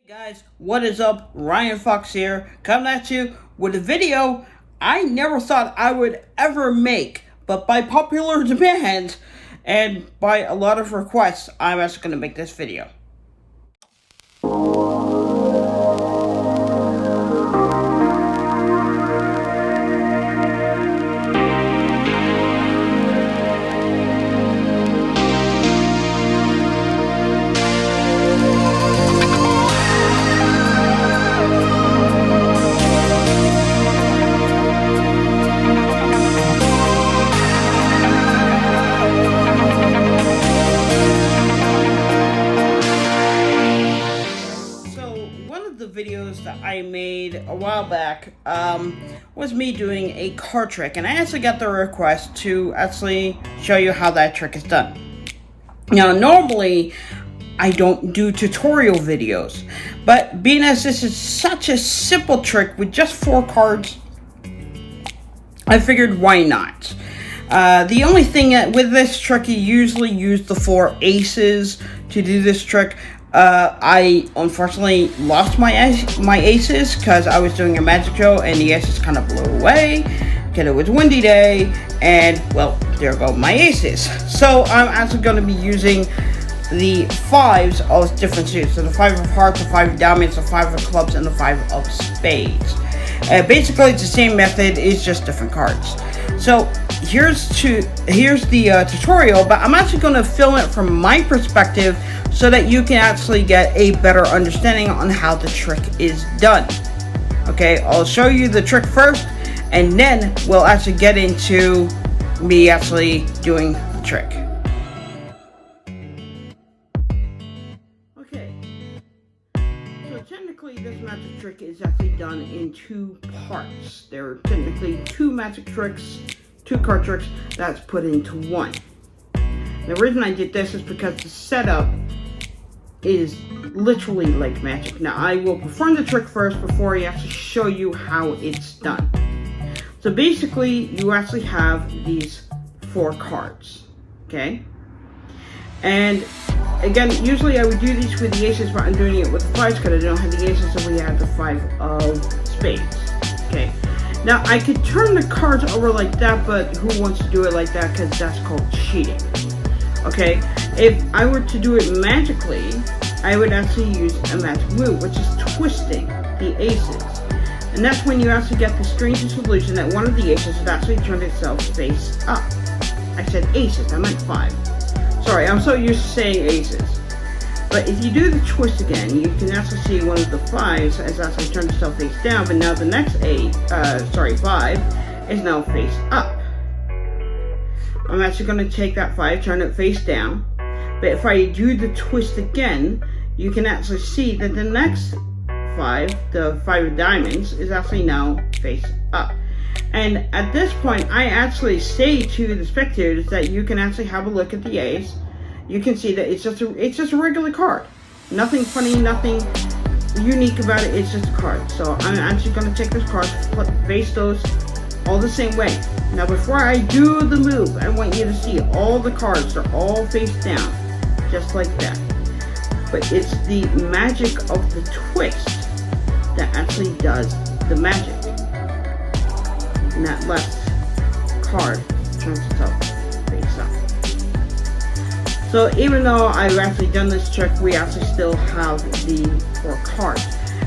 Guys, what is up? Ryan Fox here, coming at you with a video I never thought I would ever make, but by popular demand and by a lot of requests, I'm actually going to make this video. Videos that I made a while back was me doing a card trick, and I actually got the request to actually show you how that trick is done. Now, normally I don't do tutorial videos, but being as this is such a simple trick with just 4 cards, I figured why not. The only thing with this trick, you usually use the 4 aces to do this trick. I unfortunately lost my aces because I was doing a magic show and the aces kind of blew away because it was a windy day, and well, there go my aces. So I'm actually going to be using the 5s of different suits. So the 5 of hearts, the 5 of diamonds, the 5 of clubs, and the 5 of spades. Basically, it's the same method, it's just different cards. So here's the tutorial, but I'm actually going to film it from my perspective so that you can actually get a better understanding on how the trick is done. Okay, I'll show you the trick first, and then we'll actually get into me actually doing the trick. Okay, so technically this magic trick is actually done in 2 parts. There are technically 2 magic tricks, 2 card tricks that's put into 1. The reason I did this is because the setup is literally like magic. Now, I will perform the trick first before I actually show you how it's done. So basically, you actually have these 4 cards, okay? And again, usually I would do these with the aces, but I'm doing it with the 5s because I don't have the aces, so we have the 5 of spades, okay? Now, I could turn the cards over like that, but who wants to do it like that, because that's called cheating. Okay, if I were to do it magically, I would actually use a magic move, which is twisting the aces. And that's when you actually get the strange solution that one of the aces would actually turn itself face up. I said aces, I meant 5. Sorry, I'm so used to saying aces. But if you do the twist again, you can actually see one of the 5s has actually turned itself face down, but now the next 5 is now face up. I'm actually going to take that 5, turn it face down. But if I do the twist again, you can actually see that the next 5, the 5 of diamonds, is actually now face up. And at this point, I actually say to the spectators that you can actually have a look at the ace. You can see that it's just a regular card. Nothing funny, nothing unique about it. It's just a card. So I'm actually going to take this card, face those all the same way. Now, before I do the move, I want you to see all the cards are all face down, just like that. But it's the magic of the twist that actually does the magic. And that left card turns itself face up. So even though I've actually done this trick, we actually still have the 4 cards.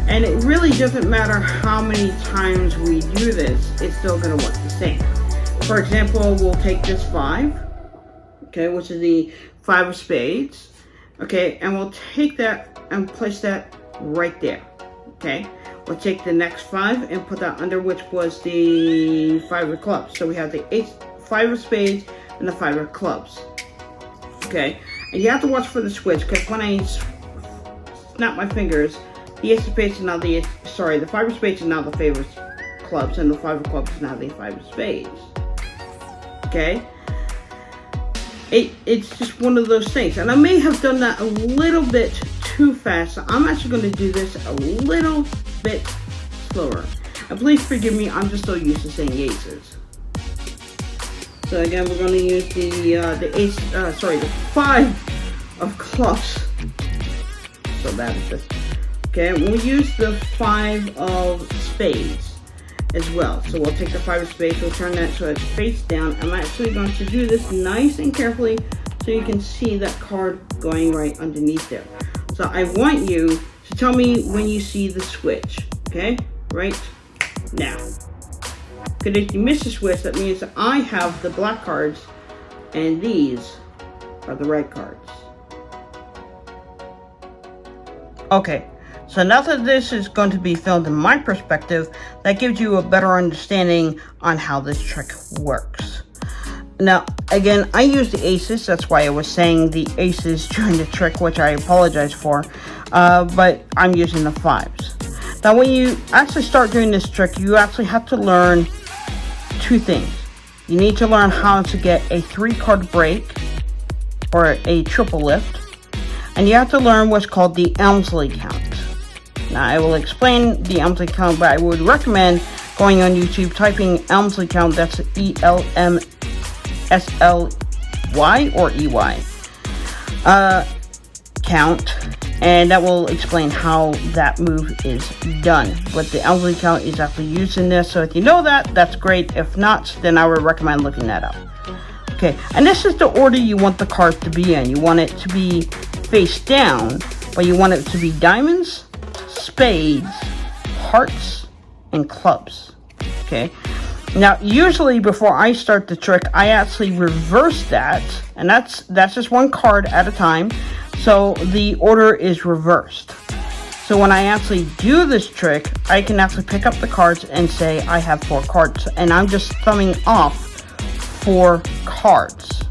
And it really doesn't matter how many times we do this, it's still going to work the same. For example, we'll take this 5, okay, which is the 5 of spades, okay, and we'll take that and place that right there, okay. We'll take the next 5 and put that under, which was the 5 of clubs. So we have the 5 of spades and the 5 of clubs, okay. And you have to watch for the switch, because when I snap my fingers, the ace of spades is now the 5 of spades is now the 5 of clubs, and the 5 of clubs is now the 5 of spades. Okay? It's just one of those things. And I may have done that a little bit too fast, so I'm actually going to do this a little bit slower. And please forgive me, I'm just so used to saying aces. So again, we're going to use the 5 of clubs. So bad at this. Okay, and we'll use the 5 of spades as well. So we'll take the 5 of spades, we'll turn that so it's face down. I'm actually going to do this nice and carefully so you can see that card going right underneath there. So I want you to tell me when you see the switch, okay? Right now. Because if you miss the switch, that means that I have the black cards and these are the red cards. Okay, so now that this is going to be filmed in my perspective, that gives you a better understanding on how this trick works. Now, again, I use the aces, that's why I was saying the aces during the trick, which I apologize for, but I'm using the 5s. Now, when you actually start doing this trick, you actually have to learn 2 things. You need to learn how to get a 3-card break, or a triple lift, and you have to learn what's called the Elmsley count. Now, I will explain the Elmsley count, but I would recommend going on YouTube, typing Elmsley count, that's ELMSLY or EY, count, and that will explain how that move is done. But the Elmsley count is actually used in this, so if you know that, that's great. If not, then I would recommend looking that up. Okay, and this is the order you want the cards to be in. You want it to be face down, but you want it to be diamonds, spades, hearts, and clubs. Okay, now usually before I start the trick, I actually reverse that, and that's just 1 card at a time, so the order is reversed. So when I actually do this trick, I can actually pick up the cards and say I have 4 cards, and I'm just thumbing off 4 cards.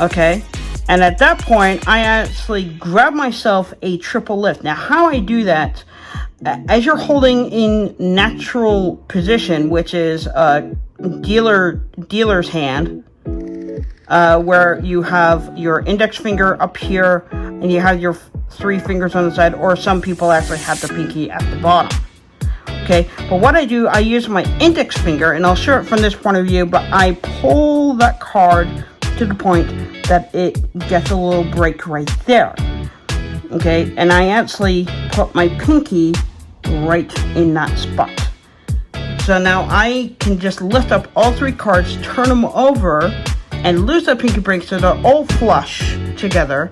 Okay, and at that point I actually grab myself a triple lift. Now, how I do that, as you're holding in natural position, which is dealer's hand, where you have your index finger up here and you have your 3 fingers on the side, or some people actually have the pinky at the bottom. Okay, but what I do, I use my index finger, and I'll show it from this point of view, but I pull that card to the point that it gets a little break right there. Okay, and I actually put my pinky right in that spot. So now I can just lift up all 3 cards, turn them over, and lose that pinky break so they're all flush together,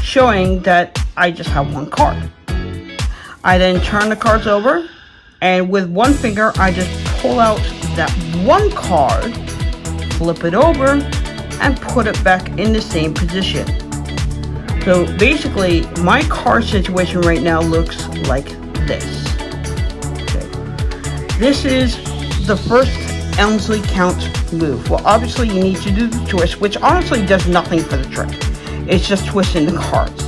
showing that I just have 1 card. I then turn the cards over, and with 1 finger, I just pull out that 1 card, flip it over, and put it back in the same position. So basically, my card situation right now looks like this. Okay. This is the first Elmsley count move. Well, obviously you need to do the twist, which honestly does nothing for the trick. It's just twisting the cards.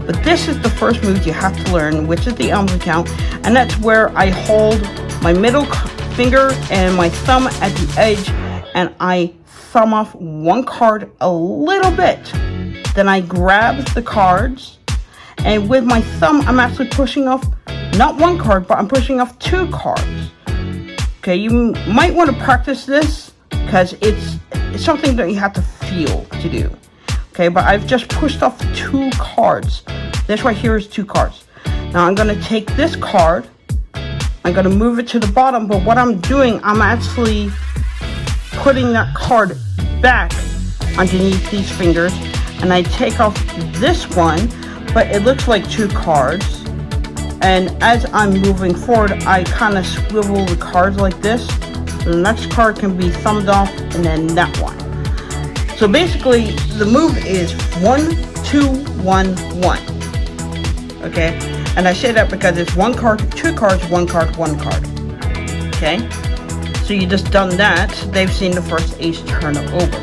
But this is the first move you have to learn, which is the Elmsley count, and that's where I hold my middle finger and my thumb at the edge, and I thumb off 1 card a little bit. Then I grab the cards, and with my thumb, I'm actually pushing off not 1 card, but I'm pushing off 2 cards. Okay, you might want to practice this because it's something that you have to feel to do. Okay, but I've just pushed off 2 cards. This right here is 2 cards. Now I'm going to take this card, I'm going to move it to the bottom, but what I'm doing, I'm actually putting that card back underneath these fingers, and I take off this one, but it looks like 2 cards. And as I'm moving forward, I kind of swivel the cards like this. So the next card can be thumbed off, and then that one. So basically, the move is 1, 2, 1, 1. Okay? And I say that because it's 1 card, 2 cards, 1 card, 1 card. Okay? So you just done that. They've seen the first ace turn over.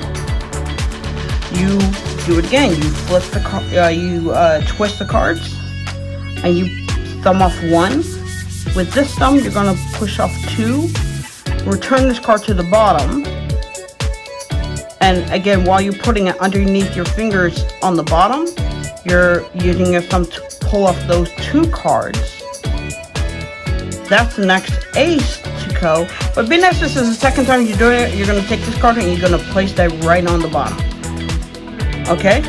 You do it again. You flip the twist the cards, and you thumb off 1. With this thumb, you're going to push off 2. Return this card to the bottom. And again, while you're putting it underneath your fingers on the bottom, you're using your thumb to pull off those 2 cards. That's the next ace to go. But being that this is the second time you're doing it, you're going to take this card and you're going to place that right on the bottom. Okay?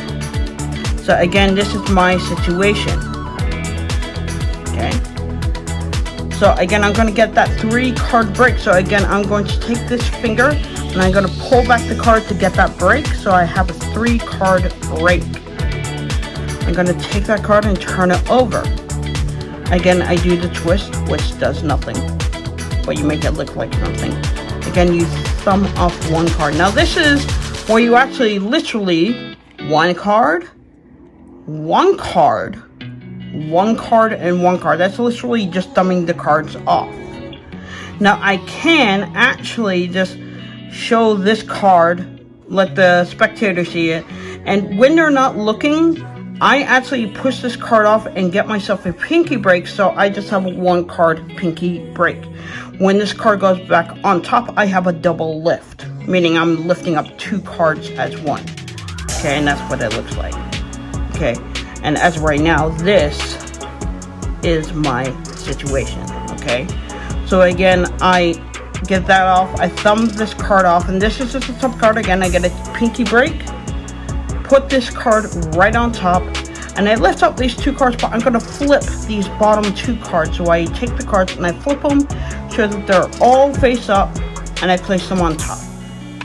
So again, this is my situation. So again, I'm going to get that 3 card break. So again, I'm going to take this finger and I'm going to pull back the card to get that break. So I have a 3 card break. I'm going to take that card and turn it over. Again, I do the twist, which does nothing, but you make it look like something. Again, you thumb off 1 card. Now this is where you actually literally 1 card, 1 card, 1 card, and 1 card. That's literally just thumbing the cards off. Now I can actually just show this card, let the spectator see it, and when they're not looking, I actually push this card off and get myself a pinky break, so I just have a 1 card pinky break. When this card goes back on top, I have a double lift, meaning I'm lifting up 2 cards as one. Okay, and that's what it looks like. Okay, and as of right now, this is my situation. Okay, so again, I get that off, I thumb this card off, and this is just a top card. Again, I get a pinky break, put this card right on top, and I lift up these 2 cards, but I'm going to flip these bottom 2 cards. So I take the cards and I flip them so that they're all face up, and I place them on top.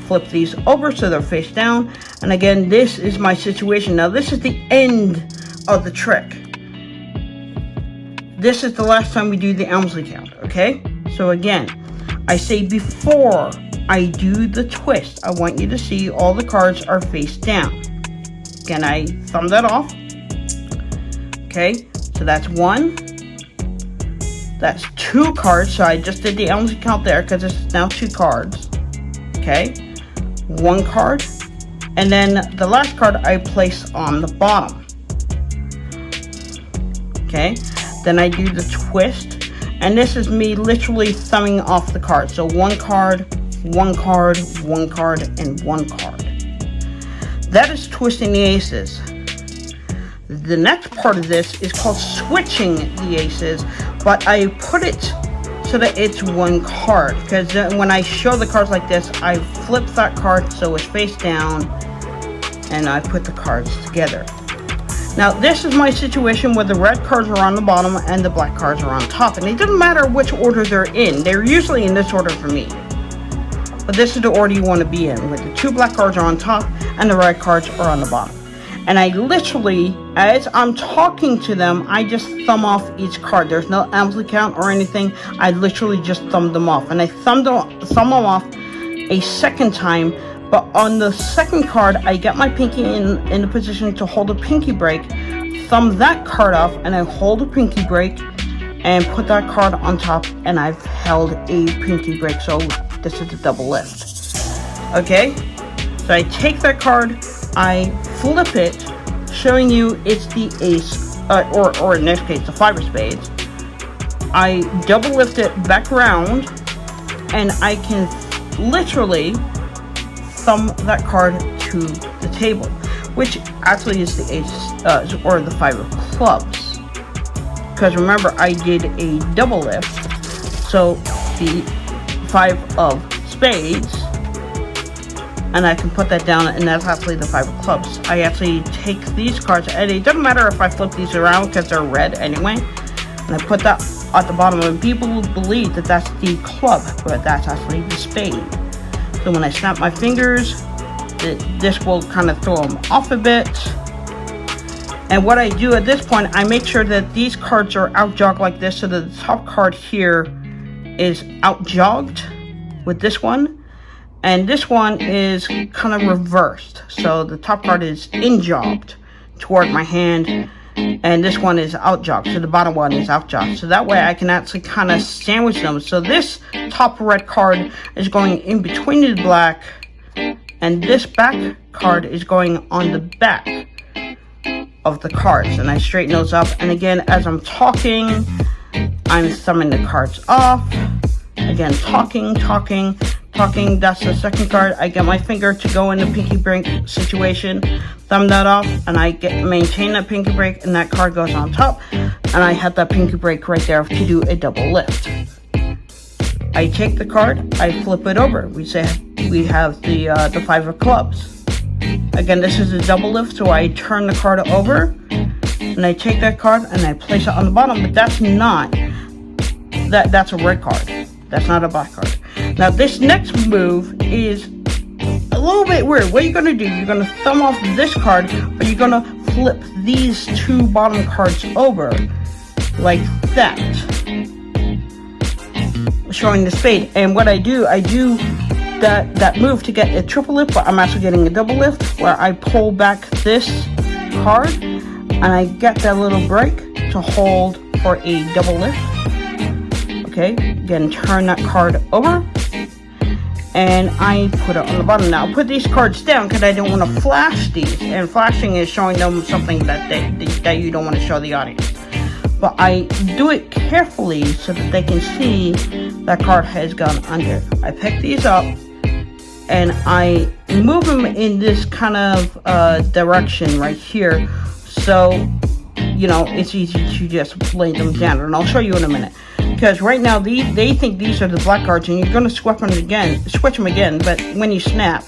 Flip these over so they're face down, and again, this is my situation. Now this is the end of the trick. This is the last time we do the Elmsley count, okay? So again, I say before I do the twist, I want you to see all the cards are face down. Again, I thumb that off. Okay, so that's 1. That's 2 cards. So I just did the Elmsley count there because it's now 2 cards. Okay, 1 card. And then the last card I place on the bottom. Okay, then I do the twist. And this is me literally thumbing off the card. So 1 card, 1 card, 1 card, and 1 card. That is twisting the aces. The next part of this is called switching the aces, but I put it so that it's 1 card, because when I show the cards like this, I flip that card so it's face down, and I put the cards together. Now this is my situation where the red cards are on the bottom and the black cards are on top, and it doesn't matter which order they're in. They're usually in this order for me, but this is the order you want to be in, with the 2 black cards are on top and the red cards are on the bottom. And I literally, as I'm talking to them, I just thumb off each card. There's no Elmsley count or anything. I literally just thumbed them off, and I thumb them off a second time. But on the second card, I get my pinky in the position to hold a pinky break, thumb that card off, and I hold a pinky break and put that card on top, and I've held a pinky break. So this is a double lift. Okay, so I take that card, I flip it, showing you it's the ace, or in this case, the 5 of spades. I double lift it back around, and I can literally thumb that card to the table, which actually is the ace, or the 5 of clubs. Because remember, I did a double lift, so the 5 of spades, and I can put that down, and that's actually the 5 of clubs. I actually take these cards, and it doesn't matter if I flip these around because they're red anyway, and I put that at the bottom, and people believe that that's the club, but that's actually the spade. So when I snap my fingers, this will kind of throw them off a bit. And what I do at this point, I make sure that these cards are out jogged like this, so that the top card here is out jogged with this one, and this one is kind of reversed. So the top card is in jogged toward my hand, and this one is out jogged. So the bottom one is out jogged. So that way I can actually kind of sandwich them. So this top red card is going in between the black, and this back card is going on the back of the cards, and I straighten those up. And again, as I'm talking, I'm thumbing the cards off. Again, talking. That's the second card. I get my finger to go in the pinky break situation, thumb that off, and I maintain that pinky break, and that card goes on top, and I have that pinky break right there to do a double lift. I take the card, I flip it over. We say we have the 5 of clubs. Again, this is a double lift, so I turn the card over, and I take that card and I place it on the bottom, but that's not that's a red card. That's not a black card. Now this next move is a little bit weird. What you're gonna do, you're gonna thumb off this card, but you're gonna flip these two bottom cards over like that, showing the spade. And what I do that move to get a triple lift, but I'm actually getting a double lift, where I pull back this card and I get that little break to hold for a double lift. Okay, again, turn that card over, and I put it on the bottom. Now, I'll put these cards down because I don't want to flash these, and flashing is showing them something that you don't want to show the audience. But I do it carefully so that they can see that card has gone under. I pick these up, and I move them in this kind of direction right here, so, you know, it's easy to just lay them down, and I'll show you in a minute. Because right now, they think these are the black cards, and you're going to switch them again, but when you snap,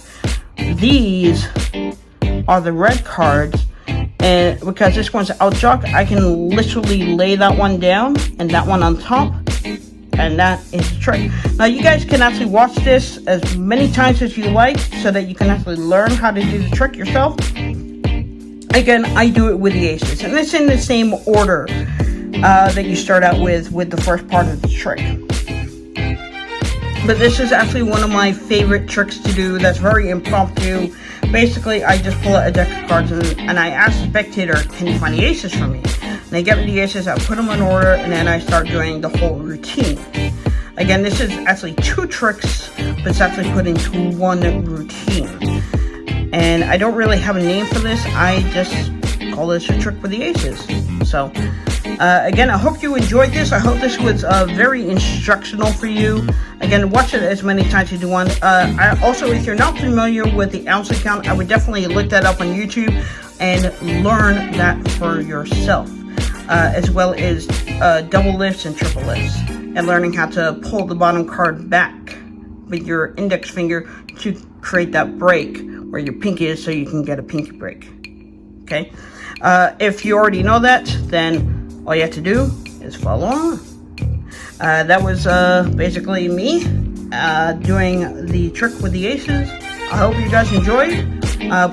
these are the red cards, and because this one's out jock, I can literally lay that one down, and that one on top, and that is the trick. Now, you guys can actually watch this as many times as you like, so that you can actually learn how to do the trick yourself. Again, I do it with the aces, and it's in the same order that you start out with the first part of the trick. But this is actually one of my favorite tricks to do that's very impromptu. Basically, I just pull out a deck of cards and I ask the spectator, can you find the aces for me? And they get me the aces, I put them in order, and then I start doing the whole routine. Again, this is actually two tricks, but it's actually put into one routine. And I don't really have a name for this, I just call this a trick with the aces. So, again, I hope you enjoyed this. I hope this was very instructional for you. Again, watch it as many times as you want. Also, if you're not familiar with the ounce count, I would definitely look that up on YouTube and learn that for yourself, as well as double lifts and triple lifts, and learning how to pull the bottom card back with your index finger to create that break where your pinky is, so you can get a pinky break. Okay? If you already know that, then all you have to do is follow on. That was basically me doing the trick with the aces. I hope you guys enjoyed.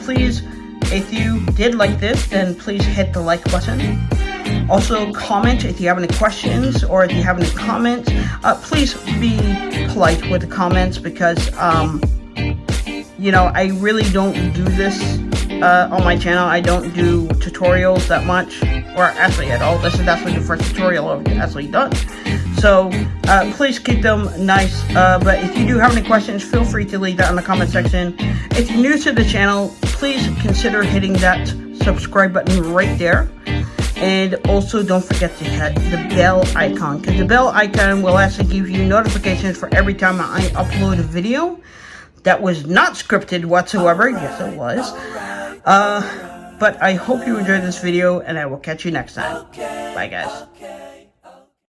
Please, if you did like this, then please hit the like button. Also, comment if you have any questions, or if you have any comments. Please be polite with the comments, because you know, I really don't do this on my channel. I don't do tutorials that much, or actually at all. This is actually the first tutorial I've actually done. So please keep them nice. But if you do have any questions, feel free to leave that in the comment section. If you're new to the channel, please consider hitting that subscribe button right there. And also don't forget to hit the bell icon, because the bell icon will actually give you notifications for every time I upload a video that was not scripted whatsoever. Yes, it was. But I hope you enjoyed this video, and I will catch you next time. Bye, guys.